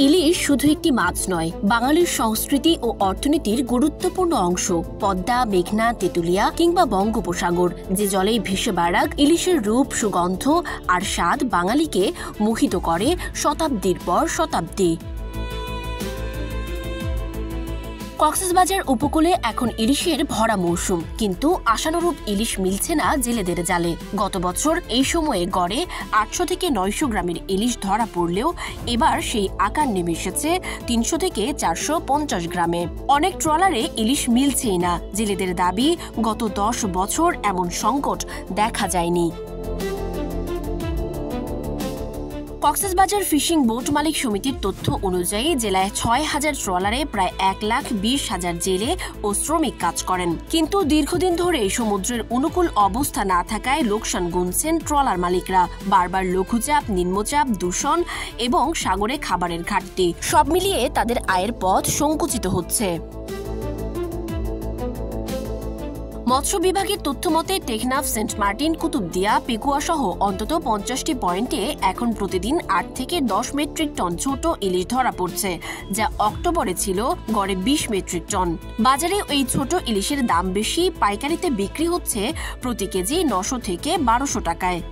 ইলিশ শুধু একটি মাছ নয়, বাঙালির সংস্কৃতি ও অর্থনীতির গুরুত্বপূর্ণ অংশ। পদ্মা, মেঘনা, তেঁতুলিয়া কিংবা বঙ্গোপসাগর, যে জলেই ভেসে বেড়াক, ইলিশের রূপ, সুগন্ধ আর স্বাদ বাঙালিকে মোহিত করে শতাব্দীর পর শতাব্দী। কক্সবাজার উপকূলে এখন ইলিশের ভরা মৌসুম, কিন্তু আশানুরূপ ইলিশ মিলছে না জেলেদের জালে। গত বছর এই সময়ে গড়ে 800 থেকে 900 গ্রামের ইলিশ ধরা পড়লেও এবার সেই আকার নেমে এসেছে 300 থেকে 450 গ্রামে। অনেক ট্রলারে ইলিশ মিলছেই না। জেলেদের দাবি, গত 10 বছর এমন সংকট দেখা যায়নি। কক্সবাজার ফিশিং বোট মালিক সমিতির তথ্য অনুযায়ী জেলায় 6000 ট্রলারে প্রায় 1,20,000 জেলে ও শ্রমিক কাজ করেন। কিন্তু দীর্ঘদিন ধরে সমুদ্রের অনুকূল অবস্থা না থাকায় লোকসান গুনছেন ট্রলার মালিকরা। বারবার লঘুচাপ, নিম্নচাপ, দূষণ এবং সাগরে খাবারের ঘাটতি, সব মিলিয়ে তাদের আয়ের পথ সংকুচিত হচ্ছে। মৎস্য বিভাগের তথ্য মতে টেকনাফ, সেন্ট মার্টিন, কুতুবদিয়া, পেকুয়া সহ অন্তত 50টি পয়েন্টে এখন প্রতিদিন 8 থেকে 10 মেট্রিক টন ছোট ইলিশ ধরা পড়ছে, যা অক্টোবরে ছিল গড়ে 20 মেট্রিক টন। বাজারে এই ছোট ইলিশের দাম বেশি, পাইকারিতে বিক্রি হচ্ছে প্রতি কেজি 900 থেকে 1200 টাকায়।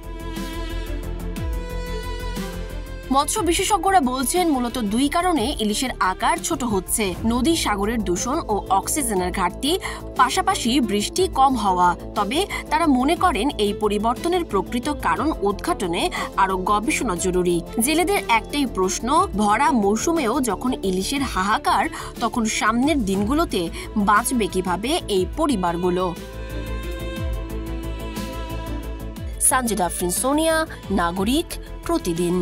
মৎস্য বিশেষজ্ঞরা বলছেন, মূলত দুই কারণে ইলিশের আকার ছোট হচ্ছে: নদী সাগরের দূষণ ও অক্সিজেনের ঘাটতি, পাশাপাশি বৃষ্টি কম হওয়া। তবে তারা মনে করেন এই পরিবর্তনের প্রকৃত কারণ উদ্ঘাটনে আরো গবেষণা জরুরি। জেলেদের একটাই প্রশ্ন, ভরা মৌসুমেও যখন ইলিশের হাহাকার, তখন সামনের দিনগুলোতে বাঁচবে কিভাবে এই পরিবারগুলো? সানজিদা আফরিন, সোনিয়া, নাগরিক, প্রতিদিন।